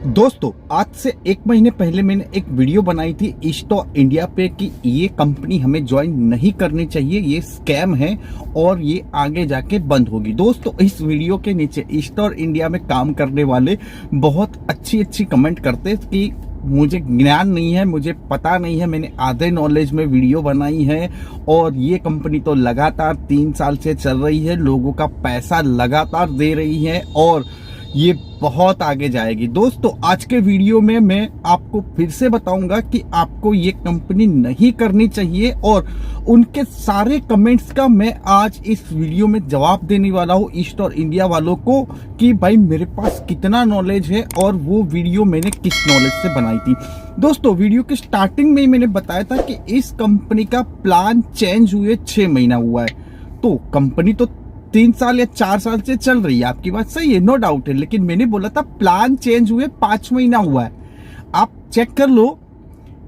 दोस्तों, आज से 1 महीने पहले मैंने एक वीडियो बनाई थी ईस्टोर इंडिया पे कि ये कंपनी हमें ज्वाइन नहीं करनी चाहिए, ये स्कैम है और ये आगे जाके बंद होगी। दोस्तों, इस वीडियो के नीचे ईस्टोर इंडिया में काम करने वाले बहुत अच्छी कमेंट करते कि मुझे ज्ञान नहीं है, मुझे पता नहीं है, मैंने आधे नॉलेज में वीडियो बनाई है और ये कंपनी तो लगातार 3 साल से चल रही है, लोगों का पैसा लगातार दे रही है और ये बहुत आगे जाएगी। दोस्तों, आज के वीडियो में मैं आपको फिर से बताऊंगा कि आपको ये कंपनी नहीं करनी चाहिए और उनके सारे कमेंट्स का मैं आज इस वीडियो में जवाब देने वाला हूँ ईस्टोर इंडिया वालों को कि भाई मेरे पास कितना नॉलेज है और वो वीडियो मैंने किस नॉलेज से बनाई थी। दोस्तों, वीडियो के स्टार्टिंग में ही मैंने बताया था कि इस कंपनी का प्लान चेंज हुए 6 महीना हुआ है। तो कंपनी तो 3 साल या 4 साल से चल रही है, आपकी बात सही है, नो डाउट है, लेकिन मैंने बोला था प्लान चेंज हुए 5 महीना हुआ है। आप चेक कर लो,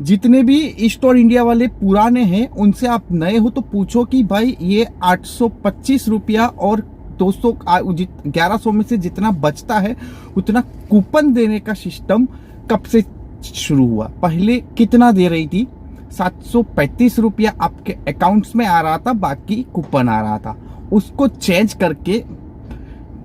जितने भी ईस्टोर इंडिया वाले पुराने हैं उनसे आप नए हो तो पूछो कि भाई ये 825 रुपया और 200 1100 में से जितना बचता है उतना कूपन देने का सिस्टम कब से शुरू हुआ। पहले कितना दे रही थी? 735 रुपया आपके अकाउंट्स में आ रहा था, बाकी कूपन आ रहा था। उसको चेंज करके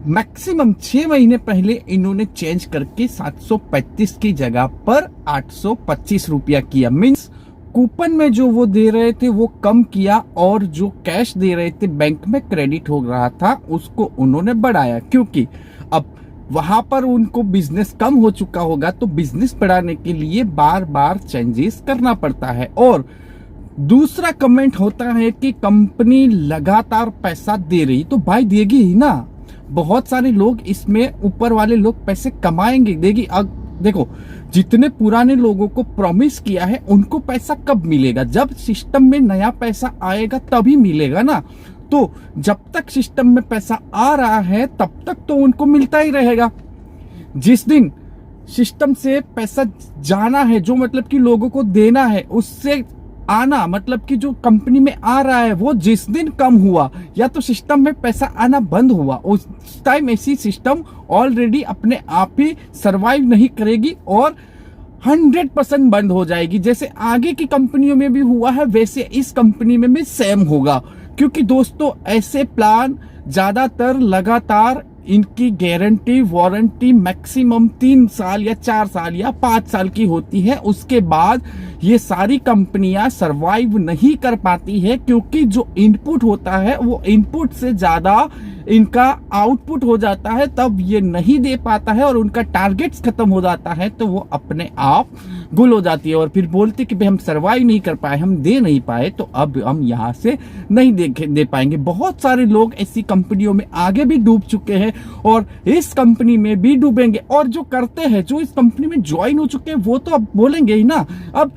मैक्सिमम 6 महीने पहले इन्होंने चेंज करके 735 की जगह पर 825 रुपया किया। मीन्स कूपन में जो वो दे रहे थे वो कम किया और जो कैश दे रहे थे बैंक में क्रेडिट हो रहा था उसको उन्होंने बढ़ाया, क्योंकि अब वहां पर उनको बिजनेस कम हो चुका होगा तो बिजनेस बढ़ाने के लिए बार बार चेंजेस करना पड़ता है। और दूसरा कमेंट होता है कि कंपनी लगातार पैसा दे रही, तो भाई देगी ही ना। बहुत सारे लोग इसमें ऊपर वाले लोग पैसे कमाएंगे, देगी। अब देखो, जितने पुराने लोगों को प्रॉमिस किया है उनको पैसा कब मिलेगा? जब सिस्टम में नया पैसा आएगा तभी मिलेगा ना। तो जब तक सिस्टम में पैसा आ रहा है तब तक तो उनको मिलता ही रहेगा। जिस दिन सिस्टम से पैसा जाना है, जो मतलब कि लोगों को देना है, उससे आना मतलब कि जो कंपनी में आ रहा है वो जिस दिन कम हुआ या तो सिस्टम में पैसा आना बंद हुआ, उस टाइम ऐसी सिस्टम ऑलरेडी अपने आप ही सरवाइव नहीं करेगी और 100% बंद हो जाएगी। जैसे आगे की कंपनियों में भी हुआ है वैसे इस कंपनी में भी सेम होगा, क्योंकि दोस्तों ऐसे प्लान ज्यादातर लगातार इनकी गारंटी वारंटी मैक्सिमम 3 साल या 4 साल या 5 साल की होती है। उसके बाद ये सारी कंपनियां सरवाइव नहीं कर पाती है, क्योंकि जो इनपुट होता है वो इनपुट से ज्यादा इनका आउटपुट हो जाता है, तब ये नहीं दे पाता है और उनका टारगेट्स खत्म हो जाता है तो वो अपने आप गुल हो जाती है और फिर बोलते कि भाई हम सरवाइव नहीं कर पाए, हम दे नहीं पाए, तो अब हम यहाँ से नहीं दे पाएंगे। बहुत सारे लोग ऐसी कंपनियों में आगे भी डूब चुके हैं और इस कंपनी में भी डूबेंगे। और जो करते हैं, जो इस कंपनी में ज्वाइन हो चुके हैं, वो तो अब बोलेंगे ही ना। अब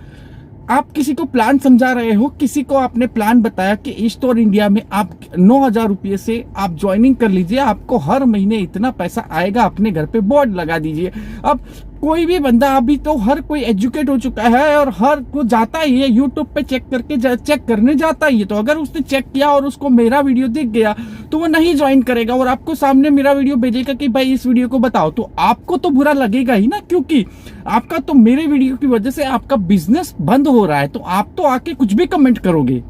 आप किसी को प्लान समझा रहे हो, किसी को आपने प्लान बताया कि ईस्टोर इंडिया में आप 9,000 रुपये से आप ज्वाइनिंग कर लीजिए, आपको हर महीने इतना पैसा आएगा, अपने घर पे बोर्ड लगा दीजिए। अब कोई भी बंदा, अभी तो हर कोई एजुकेट हो चुका है और हर को जाता ही है, यूट्यूब पे चेक करने जाता ही है। तो अगर उसने चेक किया और उसको मेरा वीडियो दिख गया तो वो नहीं ज्वाइन करेगा और आपको सामने मेरा वीडियो भेजेगा कि भाई इस वीडियो को बताओ, तो आपको तो बुरा लगेगा ही ना, क्योंकि आपका तो मेरे वीडियो की वजह से आपका बिजनेस बंद हो रहा है। तो आप तो आके कुछ भी कमेंट करोगे,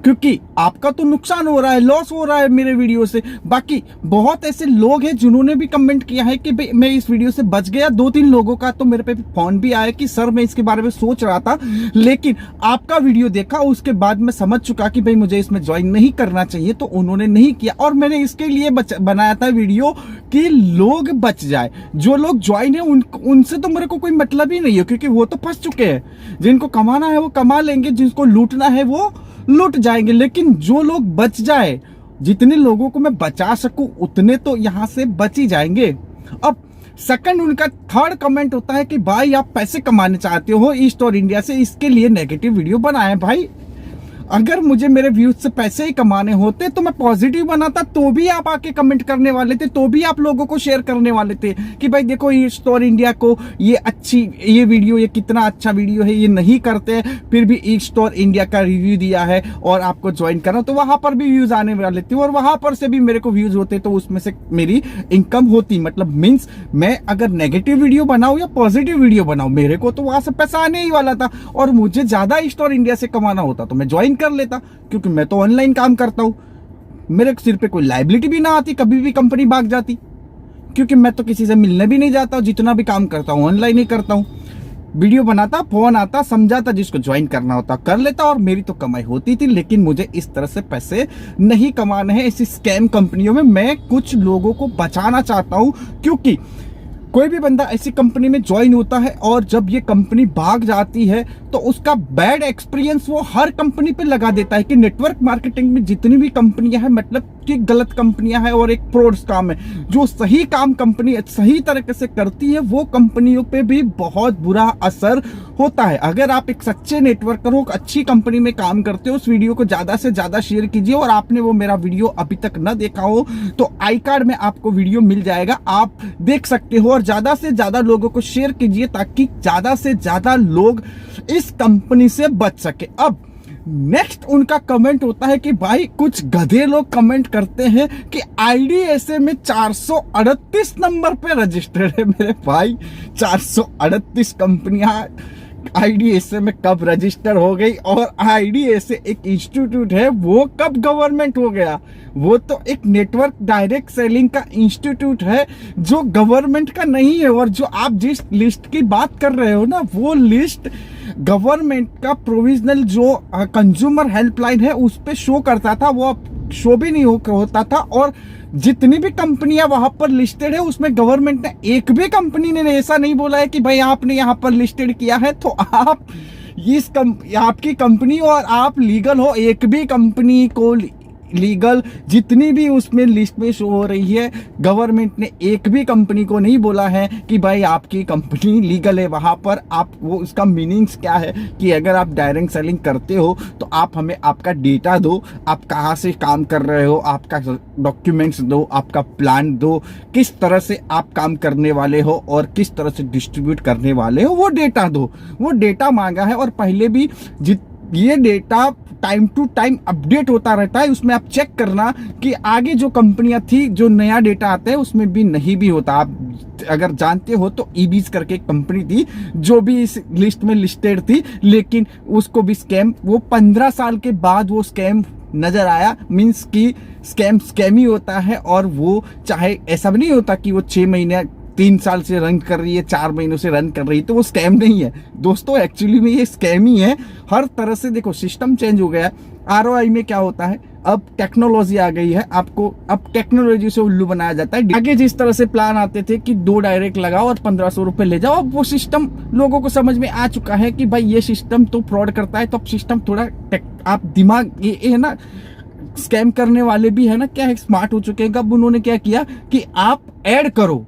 क्योंकि आपका तो नुकसान हो रहा है, लॉस हो रहा है मेरे वीडियो से। बाकी बहुत ऐसे लोग हैं जिन्होंने भी कमेंट किया है कि भाई मैं इस वीडियो से बच गया। 2-3 लोगों का तो मेरे पे फोन भी आया कि सर मैं इसके बारे में सोच रहा था, लेकिन आपका वीडियो देखा उसके बाद मैं समझ चुका कि भाई मुझे इसमें ज्वाइन नहीं करना चाहिए, तो उन्होंने नहीं किया। और मैंने इसके लिए बनाया था वीडियो कि लोग बच जाए। जो लोग ज्वाइन है उनसे तो मेरे को कोई मतलब ही नहीं है, क्योंकि वो तो फंस चुके हैं। जिनको कमाना है वो कमा लेंगे, जिसको लूटना है वो लूट जाएंगे। लेकिन जो लोग बच जाए, जितने लोगों को मैं बचा सकूं उतने तो यहां से बच ही जाएंगे। अब सेकंड, उनका थर्ड कमेंट होता है कि भाई आप पैसे कमाने चाहते हो ईस्टोर इंडिया से, इसके लिए नेगेटिव वीडियो बनाए। भाई अगर मुझे मेरे व्यूज से पैसे ही कमाने होते तो मैं पॉजिटिव बनाता, तो भी आप आके कमेंट करने वाले थे, तो भी आप लोगों को शेयर करने वाले थे कि भाई देखो ये स्टोर इंडिया को ये वीडियो, ये कितना अच्छा वीडियो है, ये नहीं करते फिर भी ई स्टोर इंडिया का रिव्यू दिया है और आपको ज्वाइन करना, तो वहां पर भी व्यूज आने वाले थे और वहां पर से भी मेरे को व्यूज होते तो उसमें से मेरी इनकम होती। मतलब मीन्स मैं अगर नेगेटिव वीडियो बनाऊं या पॉजिटिव वीडियो बनाऊं, मेरे को तो वहां से पैसा आने ही वाला था और मुझे ज्यादा ई स्टोर इंडिया से कमाना होता तो मैं ज्वाइन कर लेता, क्योंकि मैं तो ऑनलाइन काम करता हूं, मेरे सिर पे कोई लायबिलिटी भी ना आती, कभी भी कंपनी भाग जाती, क्योंकि मैं तो किसी से मिलने भी नहीं जाता हूं, जितना भी काम करता हूं ऑनलाइन ही करता हूं। वीडियो बनाता, फोन आता, समझाता, जिसको ज्वाइन करना होता कर लेता और मेरी तो कमाई होती थी। लेकिन मुझे इस तरह से पैसे नहीं कमाने हैं ऐसी स्कैम कंपनियों में। मैं कुछ लोगों को बचाना चाहता हूं, क्योंकि कोई भी बंदा ऐसी कंपनी में ज्वाइन होता है और जब ये कंपनी भाग जाती है तो उसका बैड एक्सपीरियंस वो हर कंपनी पे लगा देता है कि नेटवर्क मार्केटिंग में जितनी भी कंपनियां हैं, मतलब कि गलत कंपनियां हैं और एक फ्रॉड्स काम है। जो सही काम कंपनी सही तरीके से करती है वो कंपनियों पे भी बहुत बुरा असर होता है। अगर आप एक सच्चे नेटवर्कर हो, अच्छी कंपनी में काम करते हो, उस वीडियो को ज्यादा से ज्यादा शेयर कीजिए। और आपने वो मेरा वीडियो अभी तक न देखा हो तो आई कार्ड में आपको वीडियो मिल जाएगा, आप देख सकते हो। और ज्यादा से ज्यादा लोगों को शेयर कीजिए ताकि ज्यादा से ज्यादा लोग इस कंपनी से बच सके। अब नेक्स्ट उनका कमेंट होता है कि भाई कुछ गधे लोग कमेंट करते हैं कि आईडीएसए में 438 नंबर पे रजिस्टर्ड है। मेरे भाई 438 कंपनियां आईडीएसए में कब रजिस्टर हो गई, और आईडीएसए एक इंस्टीट्यूट है वो कब गवर्नमेंट हो गया? वो तो एक नेटवर्क डायरेक्ट सेलिंग का इंस्टीट्यूट है जो गवर्नमेंट का नहीं है। और जो आप जिस लिस्ट की बात कर रहे हो ना, वो लिस्ट गवर्नमेंट का प्रोविजनल जो कंज्यूमर हेल्पलाइन है उस पे शो करता था, वो शो भी नहीं होता था। और जितनी भी कंपनियां वहां पर लिस्टेड है उसमें गवर्नमेंट ने एक भी कंपनी ने ऐसा नहीं बोला है कि भाई आपने यहां पर लिस्टेड किया है तो आप आपकी कंपनी और आप लीगल हो। एक भी कंपनी को लीगल जितनी भी उसमें लिस्ट में शो हो रही है, गवर्नमेंट ने एक भी कंपनी को नहीं बोला है कि भाई आपकी कंपनी लीगल है। वहां पर आप वो उसका मीनिंग्स क्या है कि अगर आप डायरेक्ट सेलिंग करते हो तो आप हमें आपका डेटा दो, आप कहां से काम कर रहे हो, आपका डॉक्यूमेंट्स दो, आपका प्लान दो, किस तरह से आप काम करने वाले हो और किस तरह से डिस्ट्रीब्यूट करने वाले हो, वो डेटा दो। वो डेटा मांगा है और पहले भी ये data time to time update होता रहता है। उसमें आप चेक करना कि आगे जो कंपनियां थी जो नया डेटा आता है उसमें भी नहीं भी होता। आप अगर जानते हो तो ईबीज करके एक कंपनी थी जो भी इस लिस्ट में लिस्टेड थी, लेकिन उसको भी स्कैम, वो 15 साल के बाद वो स्कैम नजर आया। मीन्स कि स्कैम ही होता है। और वो चाहे ऐसा भी नहीं होता कि वो 6 महीने 3 साल से रन कर रही है, 4 महीनों से रन कर रही है तो वो स्कैम नहीं है दोस्तों। एक्चुअली में ये स्कैम ही है। हर तरह से देखो सिस्टम चेंज हो गया है। आरओआई में क्या होता है, अब टेक्नोलॉजी आ गई है, आपको अब टेक्नोलॉजी से उल्लू बनाया जाता है। आगे जिस तरह से प्लान आते थे कि 2 डायरेक्ट लगाओ और 1500 रुपए ले जाओ, अब वो सिस्टम लोगों को समझ में आ चुका है कि भाई ये सिस्टम तो फ्रॉड करता है। तो अब सिस्टम थोड़ा आप दिमाग ये है ना, स्कैम करने वाले भी है ना क्या है, स्मार्ट हो चुके हैं। अब उन्होंने क्या किया कि आप ऐड करो,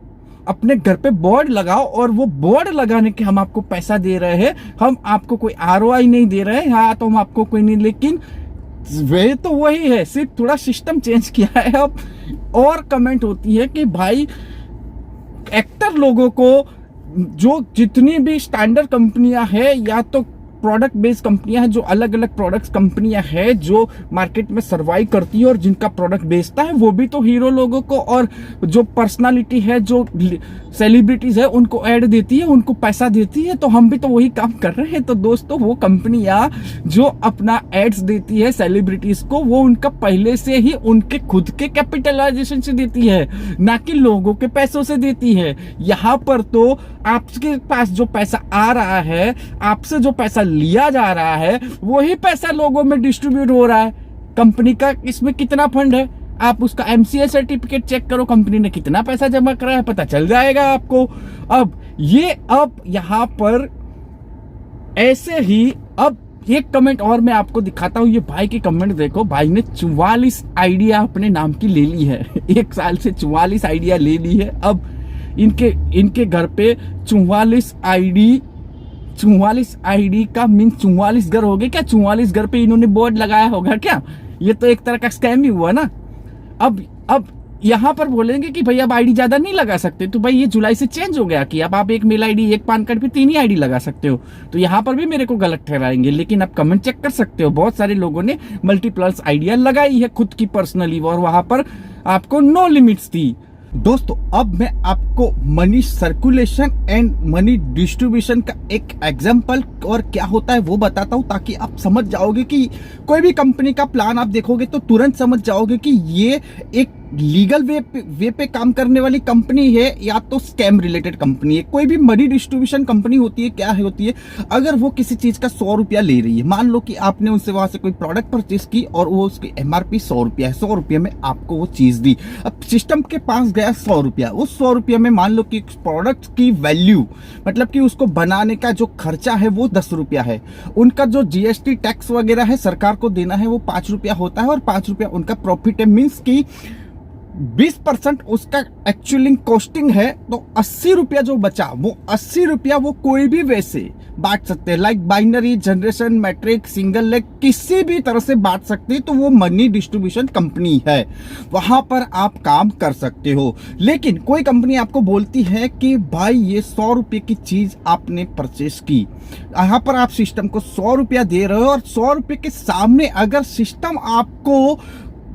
अपने घर पे बोर्ड लगाओ और वो बोर्ड लगाने के हम आपको पैसा दे रहे हैं, हम आपको कोई आरओआई नहीं दे रहे हैं। हाँ तो हम आपको कोई नहीं, लेकिन वे तो वही है, सिर्फ थोड़ा सिस्टम चेंज किया है। अब और कमेंट होती है कि भाई एक्टर लोगों को जो जितनी भी स्टैंडर्ड कंपनियां है या तो प्रोडक्ट बेस्ड कंपनियां हैं, जो अलग अलग प्रोडक्ट्स कंपनियां हैं जो मार्केट में सर्वाइव करती है और जिनका प्रोडक्ट बेचता है, वो भी तो हीरो लोगों को और जो पर्सनालिटी है, जो सेलिब्रिटीज है उनको ऐड देती है, उनको पैसा देती है। तो हम भी तो वही काम कर रहे हैं। तो दोस्तों वो कंपनियां जो अपना एड्स देती है सेलिब्रिटीज को, वो उनका पहले से ही उनके खुद के कैपिटलाइजेशन से देती है, ना कि लोगों के पैसों से देती है। यहाँ पर तो आपके पास जो पैसा आ रहा है, आपसे जो पैसा लिया जा रहा है, वही पैसा लोगों में डिस्ट्रीब्यूट हो रहा है। कंपनी का इसमें कितना फंड है, आप उसका एमसीए सर्टिफिकेट चेक करो, कंपनी ने कितना पैसा जमा करा है, पता चल जाएगा आपको। अब यहाँ पर ऐसे ही अब एक कमेंट और मैं आपको दिखाता हूं। ये भाई की कमेंट देखो, भाई ने 44 आइडिया अपने नाम की ले ली है। 1 साल से 44 आइडिया ले ली है। अब इनके घर पे 44 44 आईडी का मीन 44 घर हो गए क्या? 44 घर पे इन्होंने बोर्ड लगाया होगा क्या? ये तो एक तरह का स्कैम ही हुआ ना। अब यहाँ पर बोलेंगे कि भाई अब आईडी ज्यादा नहीं लगा सकते, तो भाई ये जुलाई से चेंज हो गया कि अब आप एक मेल आईडी, एक पान कार्ड पे 3 ही आईडी लगा सकते हो। तो यहाँ पर भी मेरे को गलत ठहराएंगे, लेकिन आप कमेंट चेक कर सकते हो, बहुत सारे लोगों ने मल्टीप्लस आइडिया लगाई है खुद की पर्सनली, और वहां पर आपको नो लिमिट्स थी। दोस्तों अब मैं आपको money circulation and money distribution का एक एग्जांपल और क्या होता है वो बताता हूं, ताकि आप समझ जाओगे कि कोई भी कंपनी का प्लान आप देखोगे तो तुरंत समझ जाओगे कि ये एक लीगल वे पे काम करने वाली कंपनी है या तो स्कैम रिलेटेड कंपनी है। कोई भी मनी डिस्ट्रीब्यूशन कंपनी होती है, क्या होती है, अगर वो किसी चीज का 100 रुपया ले रही है, मान लो कि आपने उनसे वहां से कोई प्रोडक्ट परचेस की और वो उसकी एमआरपी 100 रुपया है, 100 रुपये में आपको वो चीज दी। अब सिस्टम के पास गया 100 रुपया, उस 100 रुपया में मान लो कि प्रोडक्ट की वैल्यू, मतलब कि उसको बनाने का जो खर्चा है वो 10 रुपया है, उनका जो जीएसटी टैक्स वगैरह है सरकार को देना है वो 5 रुपया होता है, और 5 रुपया उनका प्रॉफिट है, मीन्स की 20% उसका एक्चुअली कॉस्टिंग है। तो 80 रुपया जो बचा, वो 80 रुपया वो कोई भी वैसे बांट सकते हैं, like binary, generation, matrix, single leg, किसी भी तरह से बांट सकते हैं। तो वो मनी डिस्ट्रीब्यूशन कंपनी है, वहां पर आप काम कर सकते हो। लेकिन कोई कंपनी आपको बोलती है कि भाई ये 100 रुपये की चीज आपने परचेस की, यहां पर आप सिस्टम को 100 रुपया दे रहे हो, और 100 रुपये के सामने अगर सिस्टम आपको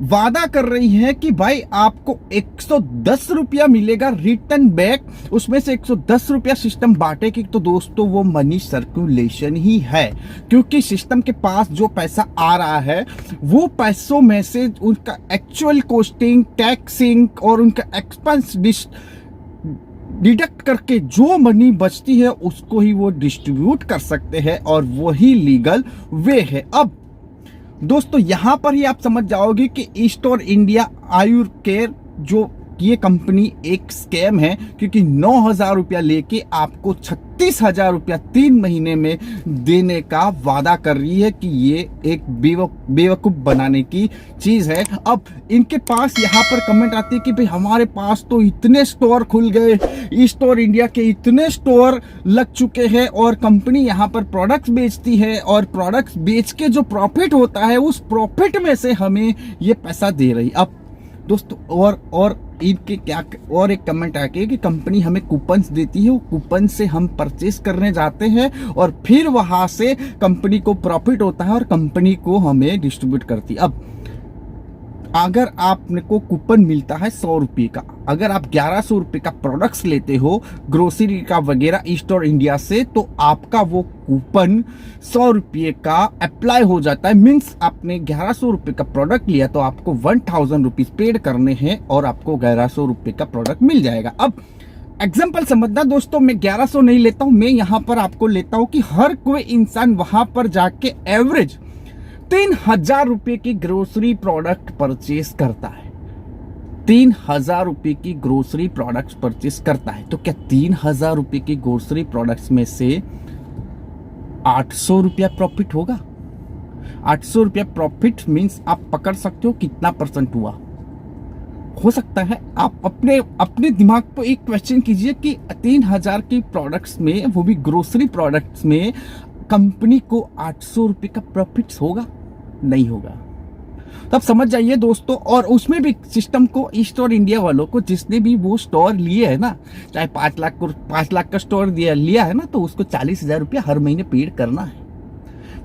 वादा कर रही है कि भाई आपको 110 रुपया मिलेगा रिटर्न बैक, उसमें से 110 रुपया सिस्टम बांटेगी, तो दोस्तों वो मनी सर्कुलेशन ही है। क्योंकि सिस्टम के पास जो पैसा आ रहा है वो पैसों में से उनका एक्चुअल कॉस्टिंग, टैक्सिंग और उनका एक्सपेंस डिडक्ट करके जो मनी बचती है उसको ही वो डिस्ट्रीब्यूट कर सकते हैं, और वही लीगल वे है। अब दोस्तों यहां पर ही आप समझ जाओगे कि ईस्टोर इंडिया आयुर केयर जो ये कंपनी एक स्कैम है, क्योंकि 9,000 रुपया लेके आपको 36,000 रुपया 3 महीने में देने का वादा कर रही है कि ये एक बेवकूफ बनाने की चीज है। अब इनके पास यहाँ पर कमेंट आती है कि भाई हमारे पास तो इतने स्टोर खुल गए, ईस्टोर इंडिया के इतने स्टोर लग चुके हैं, और कंपनी यहाँ पर प्रोडक्ट्स बेचती है, और प्रोडक्ट्स बेच के जो प्रॉफिट होता है उस प्रॉफिट में से हमें ये पैसा दे रही। अब दोस्तों और इनके क्या और एक कमेंट आके कि कंपनी हमें कूपन्स देती है, वो कूपन से हम परचेस करने जाते हैं और फिर वहां से कंपनी को प्रॉफिट होता है और कंपनी को हमें डिस्ट्रीब्यूट करती है। अब अगर आपने को कूपन मिलता है 100 रुपये का, अगर आप 1100 रुपये का प्रोडक्ट्स लेते हो ग्रोसरी का वगैरह ईस्टोर इंडिया से, तो आपका वो कूपन 100 रुपये का अप्लाई हो जाता है। मीन्स आपने 1100 रुपये का प्रोडक्ट लिया तो आपको 1000 रुपीज पेड करने हैं और आपको 1100 रुपये का प्रोडक्ट मिल जाएगा। अब एग्जाम्पल समझना दोस्तों, मैं 1100 नहीं लेता हूं, मैं यहां पर आपको लेता हूं कि हर कोई इंसान वहां पर जाके एवरेज 3000 रुपये की ग्रोसरी प्रोडक्ट परचेस करता है। 3000 रुपये की ग्रोसरी प्रोडक्ट्स परचेस करता है, तो क्या 3000 रुपये की ग्रोसरी प्रोडक्ट्स में से 800 रुपया प्रॉफिट होगा? 800 रुपया प्रॉफिट मीन्स आप पकड़ सकते हो कितना परसेंट हुआ। हो सकता है आप अपने दिमाग पर एक क्वेश्चन कीजिए कि 3000 की प्रोडक्ट्स में, वो भी ग्रोसरी प्रोडक्ट्स में, कंपनी को 800 रुपये का प्रॉफिट होगा? नहीं होगा। तब समझ जाइए दोस्तों, और उसमें भी सिस्टम को ईस्टोर इंडिया वालों को, जिसने भी वो स्टोर लिए है ना, चाहे 5 लाख का स्टोर लिया है ना, तो उसको 40,000 रुपया हर महीने पेड करना है।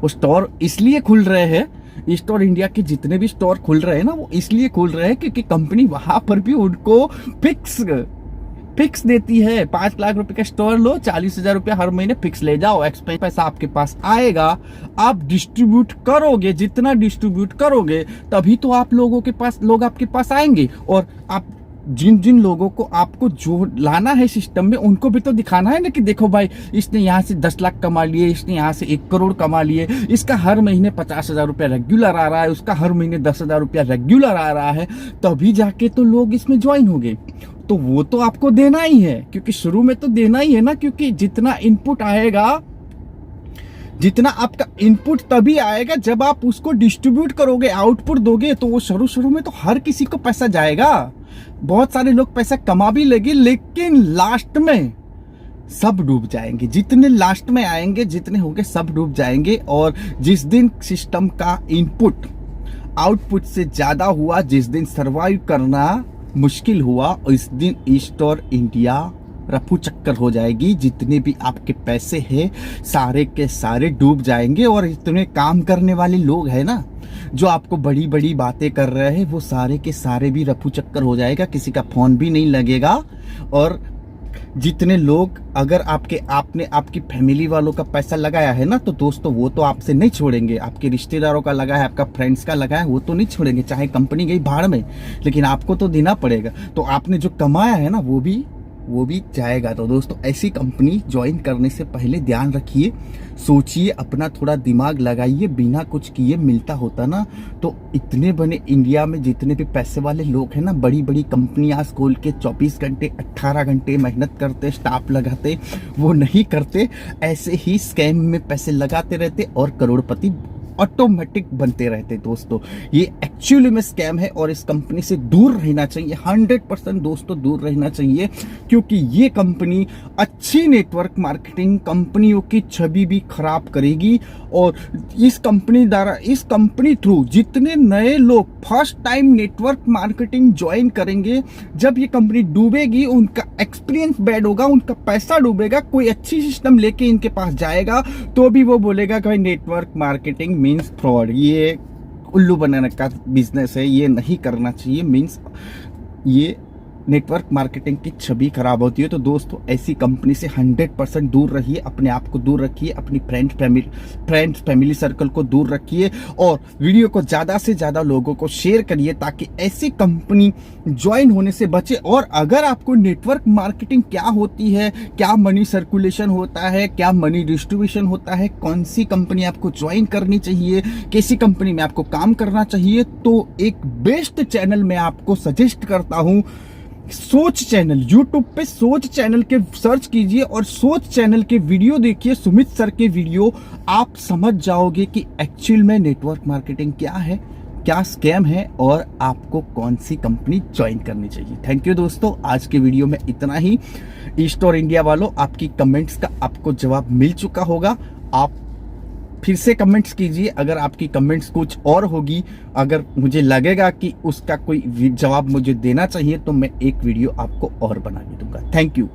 वो स्टोर इसलिए खुल रहे हैं, ईस्टोर इंडिया के जितने भी स्टोर खुल रहे हैं ना, वो इसलिए खुल रहे हैं क्योंकि कंपनी वहां पर भी उनको फिक्स देती है। 5 लाख रुपए का स्टोर लो, 40,000 रुपया हर महीने फिक्स ले जाओ, एक्सपेंस पैसा आपके पास आएगा, आप डिस्ट्रीब्यूट करोगे, जितना डिस्ट्रीब्यूट करोगे तभी तो आप लोग आपके पास आएंगे। और आप जिन लोगों को आपको जो लाना है सिस्टम में, उनको भी तो दिखाना है ना कि देखो भाई, इसने यहाँ से 10 लाख कमा लिए, इसने यहाँ से 1 करोड़ कमा लिए, इसका हर महीने 50,000 रुपया रेगुलर आ रहा है, उसका हर महीने 10,000 रुपया रेगुलर आ रहा है, तभी जाके तो लोग इसमें ज्वाइन होंगे। तो वो तो आपको देना ही है, क्योंकि शुरू में तो देना ही है ना, क्योंकि जितना इनपुट आएगा, जितना आपका इनपुट तभी आएगा जब आप उसको डिस्ट्रीब्यूट करोगे, आउटपुट दोगे, तो वो शुरू में तो हर किसी को पैसा जाएगा। बहुत सारे लोग पैसा कमा भी लेंगे, लेकिन लास्ट में सब डूब जाएंगे, जितने लास्ट में आएंगे, जितने होंगे सब डूब जाएंगे। और जिस दिन सिस्टम का इनपुट आउटपुट से ज्यादा हुआ, जिस दिन सरवाइव करना मुश्किल हुआ, उस दिन ईस्ट और इंडिया रफू चक्कर हो जाएगी। जितने भी आपके पैसे हैं सारे के सारे डूब जाएंगे। और इतने काम करने वाले लोग हैं ना, जो आपको बड़ी बड़ी बातें कर रहे हैं, वो सारे के सारे भी रफू चक्कर हो जाएगा। किसी का फोन भी नहीं लगेगा। और जितने लोग, अगर आपने आपकी फैमिली वालों का पैसा लगाया है ना, तो दोस्तों वो तो आपसे नहीं छोड़ेंगे। आपके रिश्तेदारों का लगा है, आपका फ्रेंड्स का लगा है, वो तो नहीं छोड़ेंगे, चाहे कंपनी गई भाड़ में, लेकिन आपको तो देना पड़ेगा। तो आपने जो कमाया है ना, वो भी जाएगा। तो दोस्तों ऐसी कंपनी ज्वाइन करने से पहले ध्यान रखिए, सोचिए, अपना थोड़ा दिमाग लगाइए। बिना कुछ किए मिलता होता ना, तो इतने बने इंडिया में जितने भी पैसे वाले लोग हैं ना, बड़ी बड़ी कंपनियां खोल के 24 घंटे 18 घंटे मेहनत करते, स्टाफ लगाते, वो नहीं करते। ऐसे ही स्कैम में पैसे लगाते रहते और करोड़पति ऑटोमेटिक बनते रहते। दोस्तों ये एक्चुअली में स्कैम है और इस कंपनी से दूर रहना चाहिए। 100% दोस्तों दूर रहना चाहिए, क्योंकि ये कंपनी अच्छी नेटवर्क मार्केटिंग कंपनियों की छवि भी खराब करेगी। और इस कंपनी थ्रू जितने नए लोग first time network marketing join करेंगे, जब ये कंपनी डूबेगी, उनका एक्सपीरियंस बैड होगा, उनका पैसा डूबेगा। कोई अच्छी सिस्टम लेके इनके पास जाएगा तो भी वो बोलेगा कि भाई नेटवर्क मार्केटिंग मीन्स फ्रॉड, ये उल्लू बनाने का बिजनेस है, ये नहीं करना चाहिए। मीन्स ये नेटवर्क मार्केटिंग की छवि खराब होती है। तो दोस्तों ऐसी कंपनी से 100% दूर रहिए, अपने आप को दूर रखिए, अपनी फ्रेंड्स फैमिली सर्कल को दूर रखिए और वीडियो को ज़्यादा से ज़्यादा लोगों को शेयर करिए, ताकि ऐसी कंपनी ज्वाइन होने से बचे। और अगर आपको नेटवर्क मार्केटिंग क्या होती है, क्या मनी सर्कुलेशन होता है, क्या मनी डिस्ट्रीब्यूशन होता है, कौन सी कंपनी आपको ज्वाइन करनी चाहिए, कैसी कंपनी में आपको काम करना चाहिए, तो एक बेस्ट चैनल मैं आपको सजेस्ट करता हूं, सोच चैनल। यूट्यूब पे सोच चैनल के सर्च कीजिए और सोच चैनल के वीडियो देखिए, सुमित सर के वीडियो। आप समझ जाओगे कि एक्चुअल में नेटवर्क मार्केटिंग क्या है, क्या स्कैम है और आपको कौन सी कंपनी ज्वाइन करनी चाहिए। थैंक यू दोस्तों, आज के वीडियो में इतना ही। ईस्ट और इंडिया वालों, आपकी कमेंट्स का आपको जवाब मिल चुका होगा। आप फिर से कमेंट्स कीजिए, अगर आपकी कमेंट्स कुछ और होगी, अगर मुझे लगेगा कि उसका कोई जवाब मुझे देना चाहिए, तो मैं एक वीडियो आपको और बना के दूंगा। Thank you.